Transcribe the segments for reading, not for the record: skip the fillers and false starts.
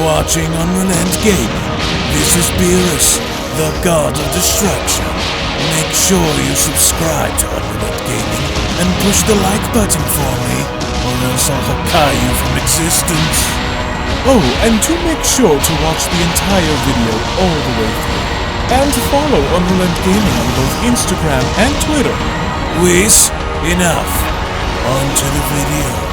watching UnrealEntGaming. This is Beerus, the god of destruction. Make sure you subscribe to UnrealEntGaming and push the like button for me, or else I'll Hakai you from existence. Oh, and to make sure to watch the entire video all the way through, and to follow UnrealEntGaming on both Instagram and Twitter. Whis, enough. On to the video.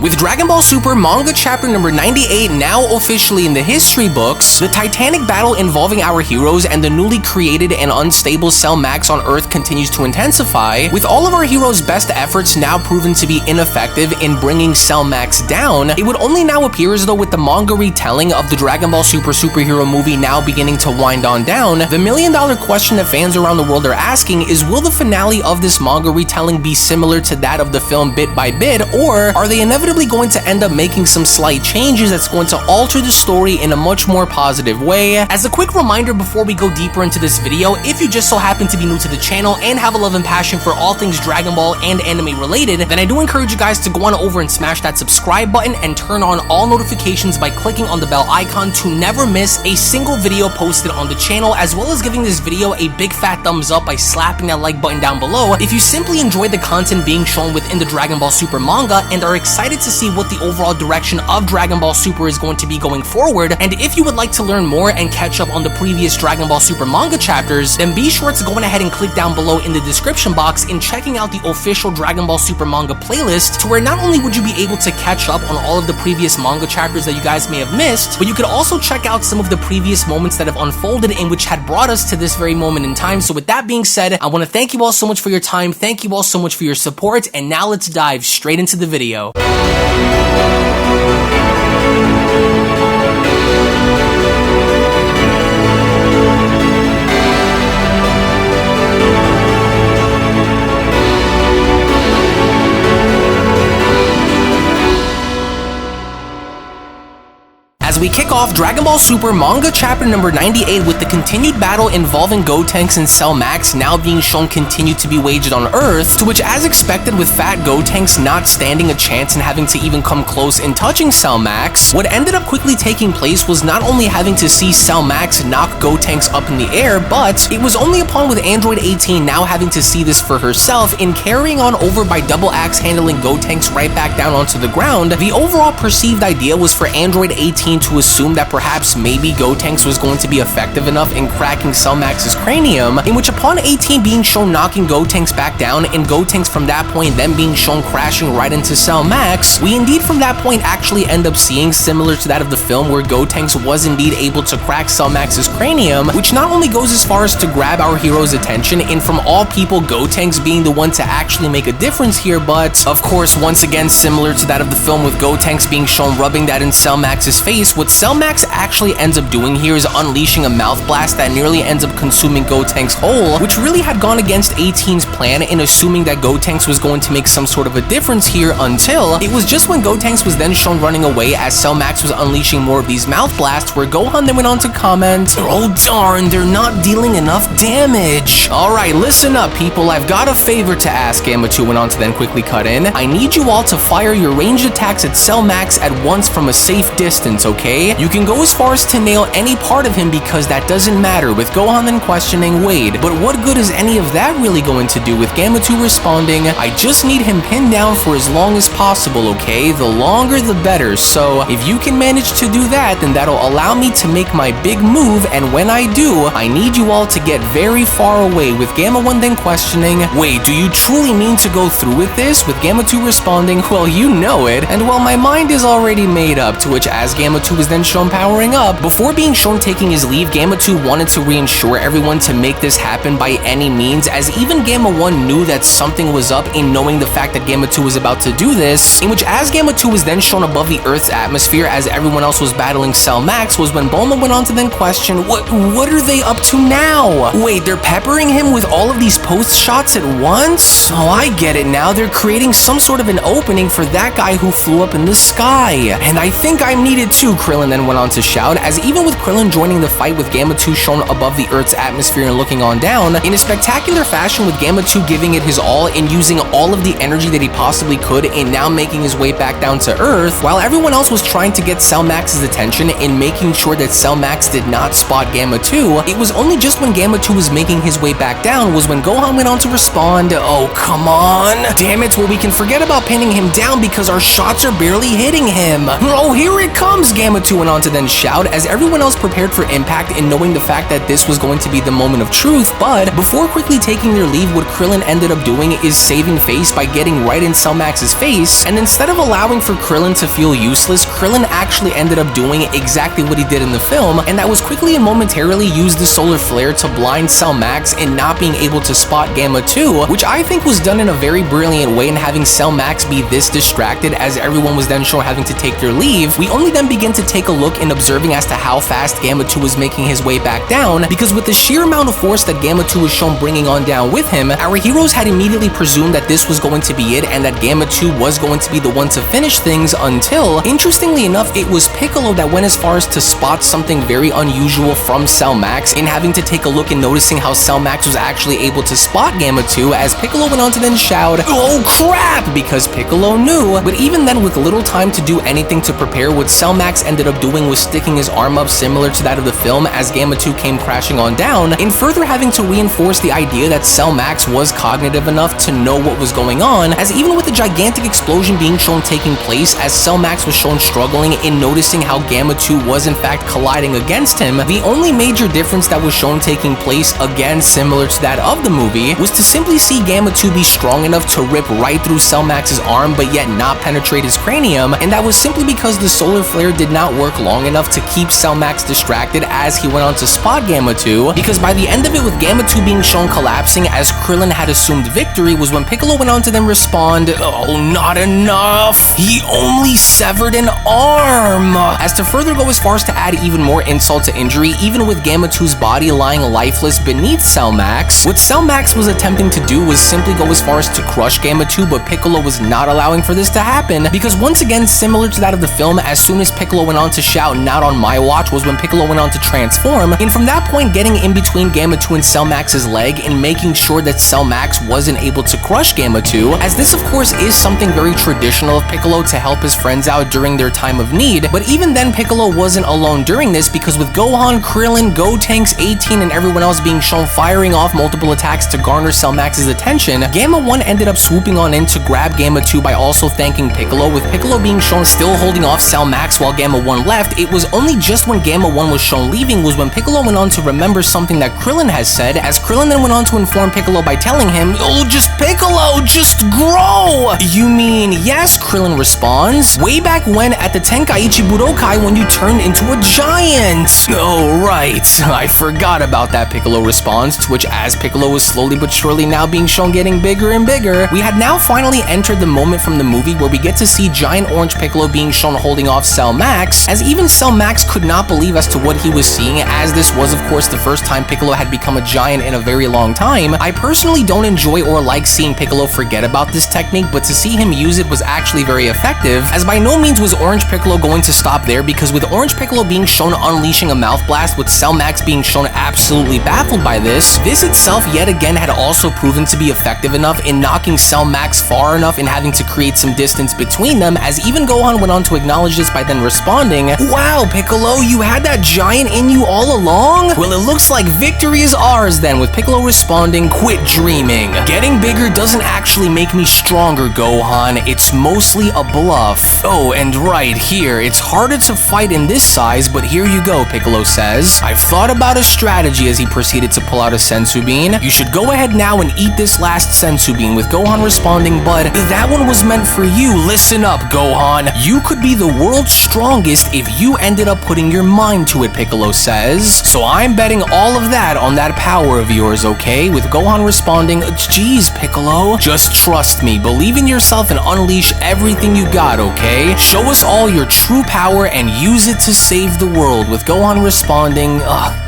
With Dragon Ball Super Manga Chapter number 98 now officially in the history books, the titanic battle involving our heroes and the newly created and unstable Cell Max on Earth continues to intensify, with all of our heroes' best efforts now proven to be ineffective in bringing Cell Max down. It would only now appear as though with the manga retelling of the Dragon Ball Super superhero movie now beginning to wind on down, the million-dollar question that fans around the world are asking is, will the finale of this manga retelling be similar to that of the film bit by bit, or are they inevitably going to end up making some slight changes that's going to alter the story in a much more positive way? As a quick reminder before we go deeper into this video, if you just so happen to be new to the channel and have a love and passion for all things Dragon Ball and anime related, then I do encourage you guys to go on over and smash that subscribe button and turn on all notifications by clicking on the bell icon to never miss a single video posted on the channel, as well as giving this video a big fat thumbs up by slapping that like button down below if you simply enjoy the content being shown within the Dragon Ball Super manga and are excited to see what the overall direction of Dragon Ball Super is going to be going forward. And if you would like to learn more and catch up on the previous Dragon Ball Super manga chapters, then be sure to go ahead and click down below in the description box in checking out the official Dragon Ball Super manga playlist, to where not only would you be able to catch up on all of the previous manga chapters that you guys may have missed, but you could also check out some of the previous moments that have unfolded and which had brought us to this very moment in time. So with that being said, I want to thank you all so much for your time, thank you all so much for your support, and now let's dive straight into the video. As we kick off Dragon Ball Super Manga Chapter number 98 with the continued battle involving Gotenks and Cell Max now being shown continue to be waged on Earth, to which, as expected, with Fat Gotenks not standing a chance and having to even come close in touching Cell Max, what ended up quickly taking place was not only having to see Cell Max knock Gotenks up in the air, but it was only upon with Android 18 now having to see this for herself in carrying on over by double axe handling Gotenks right back down onto the ground. The overall perceived idea was for Android 18 to assume that perhaps maybe Gotenks was going to be effective enough in cracking Cell Max's cranium, in which upon 18 being shown knocking Gotenks back down, and Gotenks from that point then being shown crashing right into Cell Max, we indeed from that point actually end up seeing, similar to that of the film, where Gotenks was indeed able to crack Cell Max's cranium, which not only goes as far as to grab our hero's attention, and from all people, Gotenks being the one to actually make a difference here, but of course, once again, similar to that of the film with Gotenks being shown rubbing that in Cell Max's face, what Cell Max actually ends up doing here is unleashing a mouth blast that nearly ends up consuming Gotenks whole, which really had gone against 18's plan in assuming that Gotenks was going to make some sort of a difference here, until it was just when Gotenks was then shown running away as Cell Max was unleashing more of these mouth blasts, where Gohan then went on to comment, "Oh darn, they're not dealing enough damage." Alright, listen up people, I've got a favor to ask, Gamma 2 went on to then quickly cut in. I need you all to fire your ranged attacks at Cell Max at once from a safe distance, okay? You can go as far as to nail any part of him because that doesn't matter, with Gohan then questioning, wait, but what good is any of that really going to do, with Gamma 2 responding, I just need him pinned down for as long as possible, okay? The longer the better, so if you can manage to do that, then that'll allow me to make my big move, and when I do, I need you all to get very far away, with Gamma 1 then questioning, wait, do you truly mean to go through with this, with Gamma 2 responding, well, you know it, and well, my mind is already made up, to which as Gamma 2 was then shown powering up. Before being shown taking his leave, Gamma 2 wanted to reassure everyone to make this happen by any means, as even Gamma 1 knew that something was up in knowing the fact that Gamma 2 was about to do this, in which as Gamma 2 was then shown above the Earth's atmosphere as everyone else was battling Cell Max, was when Bulma went on to then question, what are they up to now? Wait, they're peppering him with all of these post shots at once? Oh, I get it now. They're creating some sort of an opening for that guy who flew up in the sky. And I think I'm needed too, Krillin then went on to shout, as even with Krillin joining the fight with Gamma 2 shown above the Earth's atmosphere and looking on down, in a spectacular fashion with Gamma 2 giving it his all and using all of the energy that he possibly could and now making his way back down to Earth, while everyone else was trying to get Cell Max's attention and making sure that Cell Max did not spot Gamma 2, it was only just when Gamma 2 was making his way back down was when Gohan went on to respond, oh come on, damn it, well we can forget about pinning him down because our shots are barely hitting him. Oh, here it comes, Gamma 2 went on to then shout as everyone else prepared for impact and knowing the fact that this was going to be the moment of truth, but before quickly taking their leave, what Krillin ended up doing is saving face by getting right in Cell Max's face, and instead of allowing for Krillin to feel useless, Krillin actually ended up doing exactly what he did in the film, and that was quickly and momentarily use the solar flare to blind Cell Max and not being able to spot Gamma 2, which I think was done in a very brilliant way in having Cell Max be this distracted as everyone was then shown having to take their leave. We only then begin to take a look in observing as to how fast Gamma 2 was making his way back down, because with the sheer amount of force that Gamma 2 was shown bringing on down with him, our heroes had immediately presumed that this was going to be it and that Gamma 2 was going to be the one to finish things until, interestingly enough, it was Piccolo that went as far as to spot something very unusual from Cell Max in having to take a look and noticing how Cell Max was actually able to spot Gamma 2 as Piccolo went on to then shout, oh crap, because Piccolo knew, but even then with little time to do anything to prepare, what Cell Max ended up doing was sticking his arm up similar to that of the film as Gamma 2 came crashing on down, and further having to reinforce the idea that Cell Max was cognitive enough to know what was going on, as even with the gigantic explosion being shown taking place as Cell Max was shown struggling in noticing how Gamma 2 was in fact colliding against him, the only major difference that was shown taking place, again similar to that of the movie, was to simply see Gamma 2 be strong enough to rip right through Cell Max's arm but yet not penetrate his cranium, and that was simply because the solar flare did not work long enough to keep Cell Max distracted as he went on to spot Gamma 2, because by the end of it with Gamma 2 being shown collapsing as Krillin had assumed victory was when Piccolo went on to then respond, oh not enough, he only severed an arm, as to further go as far as to add even more insult to injury, even with Gamma 2's body lying lifeless beneath Cell Max, what Cell Max was attempting to do was simply go as far as to crush Gamma 2, but Piccolo was not allowing for this to happen, because once again similar to that of the film, as soon as Piccolo went on to shout not on my watch was when Piccolo went on to transform, and from that point getting in between Gamma 2 and Cell Max's leg and making sure that Cell Max wasn't able to crush Gamma 2, as this of course is something very traditional of Piccolo to help his friends out during their time of need, but even then Piccolo wasn't alone during this, because with Gohan, Krillin, Gotenks, 18 and everyone else being shown firing off multiple attacks to garner Cell Max's attention, Gamma 1 ended up swooping on in to grab Gamma 2 by also thanking Piccolo, with Piccolo being shown still holding off Cell Max while Gamma 1 left. It was only just when Gamma 1 was shown leaving was when Piccolo went on to remember something that Krillin has said, as Krillin then went on to inform Piccolo by telling him, oh just Piccolo, just grow! You mean yes, Krillin responds, way back when at the Tenkaichi Budokai when you turned into a giant. Oh right, I forgot about that, Piccolo responds, to which as Piccolo was slowly but surely now being shown getting bigger and bigger, we had now finally entered the moment from the movie where we get to see giant orange Piccolo being shown holding off Cell Max, as even Cell Max could not believe as to what he was seeing, as this was of course the first time Piccolo had become a giant in a very long time. I personally don't enjoy or like seeing Piccolo forget about this technique, but to see him use it was actually very effective, as by no means was Orange Piccolo going to stop there, because with Orange Piccolo being shown unleashing a mouth blast with Cell Max being shown absolutely baffled by this itself yet again had also proven to be effective enough in knocking Cell Max far enough in having to create some distance between them, as even Gohan went on to acknowledge this by then responding, wow Piccolo, you had that giant in you all along? Well it looks like victory is ours then, with Piccolo responding, quit dreaming. Getting bigger doesn't actually make me stronger, Gohan, it's mostly a bluff. Oh, and right here, it's harder to fight in this size, but here you go, Piccolo says. I've thought about a strategy, as he proceeded to pull out a senzu bean. You should go ahead now and eat this last senzu bean, with Gohan responding, but that one was meant for you. Listen up, Gohan. You could be the world's strongest strongest if you ended up putting your mind to it, Piccolo says. So I'm betting all of that on that power of yours, okay? With Gohan responding, geez, Piccolo, just trust me, believe in yourself and unleash everything you got, okay? Show us all your true power and use it to save the world. With Gohan responding,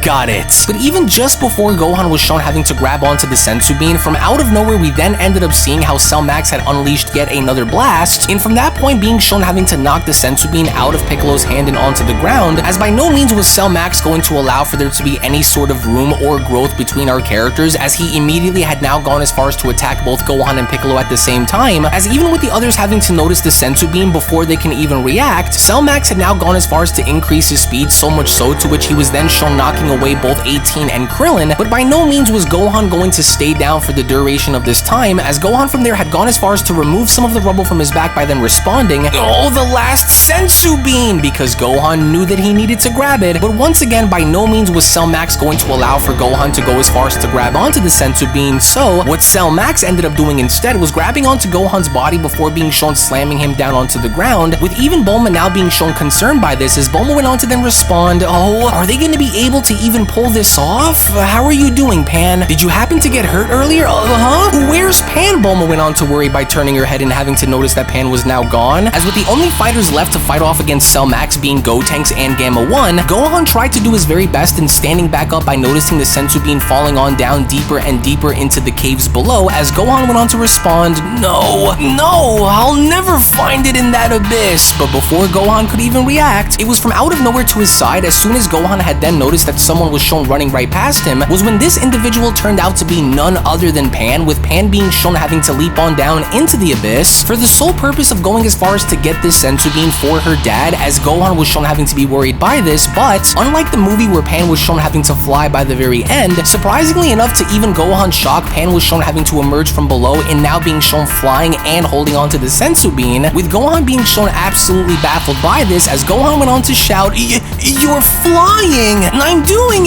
got it. But even just before Gohan was shown having to grab onto the Senzu Bean, from out of nowhere we then ended up seeing how Cell Max had unleashed yet another blast, and from that point being shown having to knock the Senzu Bean out of Piccolo's hand and onto the ground, as by no means was Cell Max going to allow for there to be any sort of room or growth between our characters, as he immediately had now gone as far as to attack both Gohan and Piccolo at the same time, as even with the others having to notice the Senzu Bean before they can even react, Cell Max had now gone as far as to increase his speed, so much so to which he was then shown knocking away both 18 and Krillin, but by no means was Gohan going to stay down for the duration of this time, as Gohan from there had gone as far as to remove some of the rubble from his back by then responding, oh, the last Senzu Bean, because Gohan knew that he needed to grab it, but once again, by no means was Cell Max going to allow for Gohan to go as far as to grab onto the Senzu Bean, so what Cell Max ended up doing instead was grabbing onto Gohan's body before being shown slamming him down onto the ground, with even Bulma now being shown concerned by this, as Bulma went on to then respond, oh, are they going to be able to even pull this off? How are you doing, Pan? Did you happen to get hurt earlier? Where's Pan? Bulma went on to worry by turning her head and having to notice that Pan was now gone, as with the only fighters left to fight off against Cell Max being Gotenks and Gamma 1, Gohan tried to do his very best in standing back up by noticing the Senzu Bean falling on down deeper and deeper into the caves below, as Gohan went on to respond, no, I'll never find it in that abyss. But before Gohan could even react, it was from out of nowhere to his side, as soon as Gohan had then noticed that someone was shown running right past him, was when this individual turned out to be none other than Pan, with Pan being shown having to leap on down into the abyss for the sole purpose of going as far as to get this Senzu Bean for her dad, as Gohan was shown having to be worried by this, but unlike the movie where Pan was shown having to fly by the very end, surprisingly enough to even Gohan's shock, Pan was shown having to emerge from below and now being shown flying and holding onto the Senzu Bean, with Gohan being shown absolutely baffled by this, as Gohan went on to shout, you're flying! I'm doing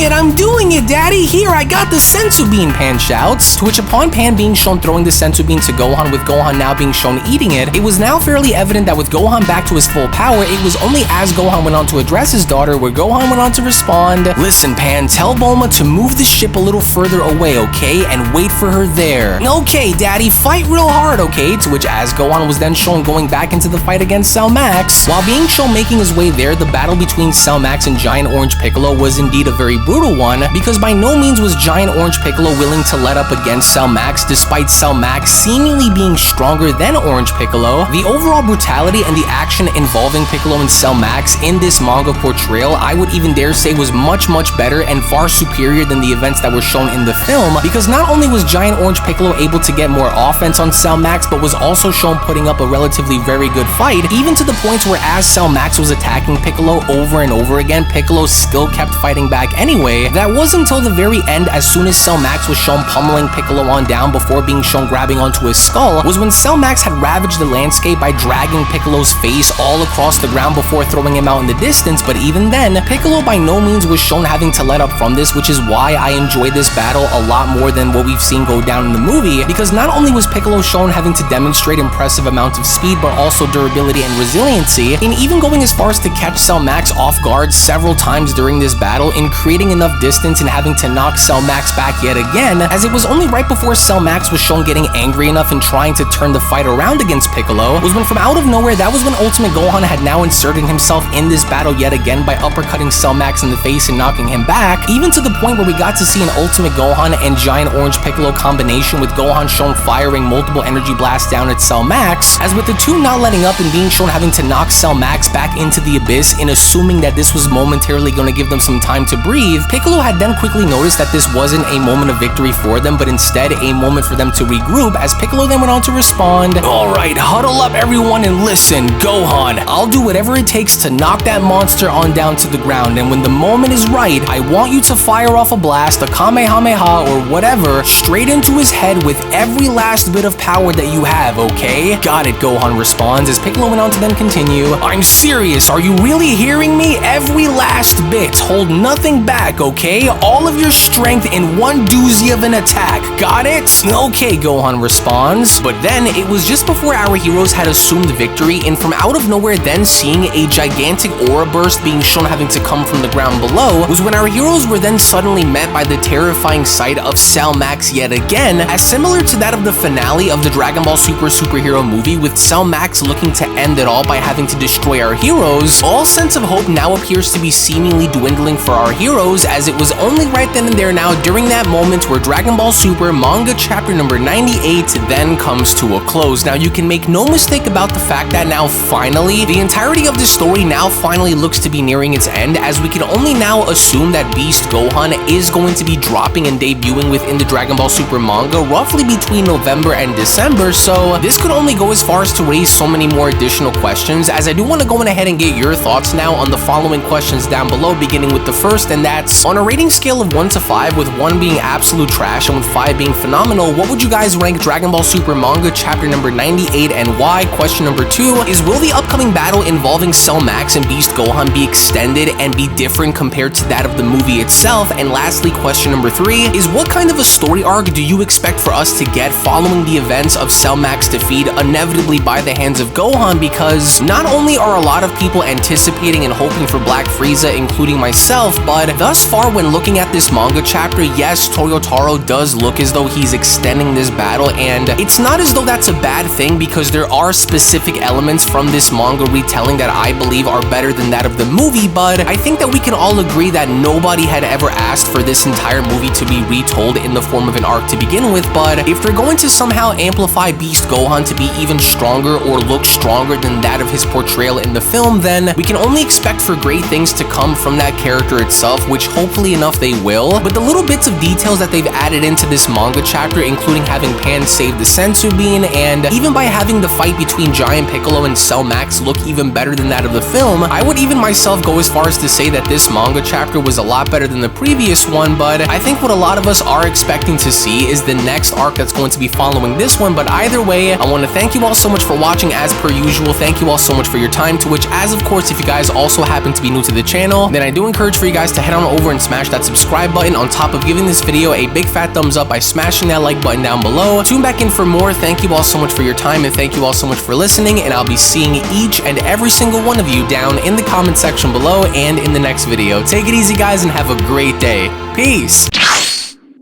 it, Daddy! Here, I got the Senzu Bean, Pan shouts, to which upon Pan being shown throwing the Senzu Bean to Gohan, with Gohan now being shown eating it, it was now fairly evident that with Gohan back to his full power, it was only as Gohan went on to address his daughter where Gohan went on to respond, listen, Pan, tell Bulma to move the ship a little further away, okay, and wait for her there. Okay, Daddy, fight real hard, okay, to which as Gohan was then shown going back into the fight against Cell Max, while being shown making his way there, the battle between Cell Max and Giant Orange Piccolo was indeed a very brutal one, because by no means was Giant Orange Piccolo willing to let up against Cell Max, despite Cell Max seemingly being stronger than Orange Piccolo. The overall brutality and the action involving Piccolo and Cell Max in this manga portrayal, I would even dare say, was much better and far superior than the events that were shown in the film, because not only was Giant Orange Piccolo able to get more offense on Cell Max, but was also shown putting up a relatively very good fight, even to the points where as Cell Max was attacking Piccolo over and over again, Piccolo still kept fighting back anyway. That was until the very end, as soon as Cell Max was shown pummeling Piccolo on down before being shown grabbing onto his skull, was when Cell Max had ravaged the landscape by dragging Piccolo's face all across the ground before throwing him out in the distance. But even then, Piccolo by no means was shown having to let up from this, which is why I enjoy this battle a lot more than what we've seen go down in the movie, because not only was Piccolo shown having to demonstrate impressive amounts of speed, but also durability and resiliency, and even going as far as to catch Cell Max off guard several times during this battle, in creating enough distance and having to knock Cell Max back yet again, as it was only right before Cell Max was shown getting angry enough and trying to turn the fight around against Piccolo, was when from out of nowhere, that was when Ultimate Gohan had now inserted himself in this battle yet again by uppercutting Cell Max in the face and knocking him back, even to the point where we got to see an Ultimate Gohan and Giant Orange Piccolo combination, with Gohan shown firing multiple energy blasts down at Cell Max, as with the two not letting up and being shown having to knock Cell Max back into the abyss, in assuming that this was momentarily going to give them some time to breathe, Piccolo had then quickly noticed that this wasn't a moment of victory for them, but instead a moment for them to regroup, as Piccolo then went on to respond, alright, huddle up everyone and listen, Gohan, I'll do whatever it takes to knock that monster on down to the ground, and when the moment is right, I want you to fire off a blast, a Kamehameha or whatever, straight into his head with every last bit of power that you have, okay? Got it, Gohan responds, as Piccolo went on to then continue, I'm serious, are you really hearing me? Every last bit, hold nothing back, okay? All of your strength in one doozy of an attack, got it? Okay, Gohan responds, but then it was just before our heroes had assumed victory, and from out of nowhere then seeing a gigantic aura burst being shown having to come from the ground below, was when our heroes were then suddenly met by the terrifying sight of Cell Max yet again, as similar to that of the finale of the Dragon Ball Super superhero movie, with Cell Max looking to end it all by having to destroy our heroes. All sense of hope now appears to be seemingly dwindling for our heroes, as it was only right then and there now during that moment where Dragon Ball Super Manga chapter number 98 then comes to a close. Now you can make no mistake about the fact that now finally, the entirety of this story now finally looks to be nearing its end, as we can only now assume that Beast Gohan is going to be dropping and debuting within the Dragon Ball Super manga roughly between November and December, so this could only go as far as to raise so many more additional questions, as I do want to go ahead and get your thoughts now on the following questions down below, beginning with the first, and that's, on a rating scale of 1 to 5, with 1 being absolute trash and with 5 being phenomenal, what would you guys rank Dragon Ball Super manga chapter number 98 and why? Question number 2 is, will the upcoming battle involving Cell Max and Beast Gohan be extended and be different compared to that of the movie itself? And lastly, question number 3 is, what kind of a story arc do you expect for us to get following the events of Cell Max defeat inevitably by the hands of Gohan? Because not only are a lot of people anticipating and hoping for Black Frieza, including myself, but thus far when looking at this manga chapter, yes, Toyotaro does look as though he's extending this battle, and it's not as though that's a bad thing, because there are specific elements from this manga retelling that I believe are better than that of the movie, but I think that we can all agree that nobody had ever asked for this entire movie to be retold in the form of an arc to begin with. But if they're going to somehow amplify Beast Gohan to be even stronger or look stronger than that of his portrayal in the film, then we can only expect for great things to come from that character itself, which hopefully enough they will. But the little bits of details that they've added into this manga chapter, including having Pan save the senzu bean, and even by having the fight between Giant Piccolo and Cell Max look even better than that of the film, I would even myself go as far as to say that this manga chapter was a lot better than the previous one. But I think what a lot of us are expecting to see is the next arc that's going to be following this one. But either way, I want to thank you all so much for watching as per usual. Thank you all so much for your time, to which, as of course, if you guys also happen to be new to the channel, then I do encourage for you guys to head on over and smash that subscribe button, on top of giving this video a big fat thumbs up by smashing that like button down below. Tune back in for more. Thank you all so much for your time, and thank you all so much for listening, and I'll be seeing each and every single one of you down in the comment section below and in the next video. Take it easy, guys, and have a great day. Peace!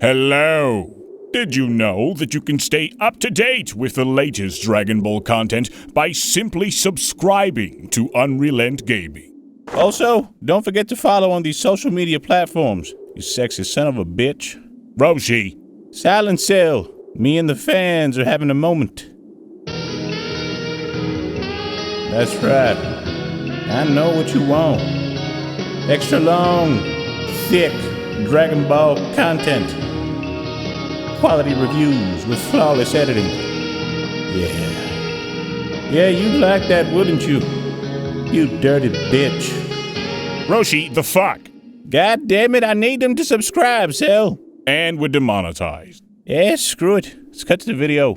Hello! Did you know that you can stay up to date with the latest Dragon Ball content by simply subscribing to UnrealEntGaming? Also, don't forget to follow on these social media platforms, you sexy son of a bitch. Roshi! Silent Cell, me and the fans are having a moment. That's right. I know what you want. Extra long, thick Dragon Ball content. Quality reviews with flawless editing. Yeah, you'd like that, wouldn't you? You dirty bitch. Roshi, the fuck? God damn it, I need them to subscribe, Cell. And we're demonetized. Yeah, screw it. Let's cut to the video.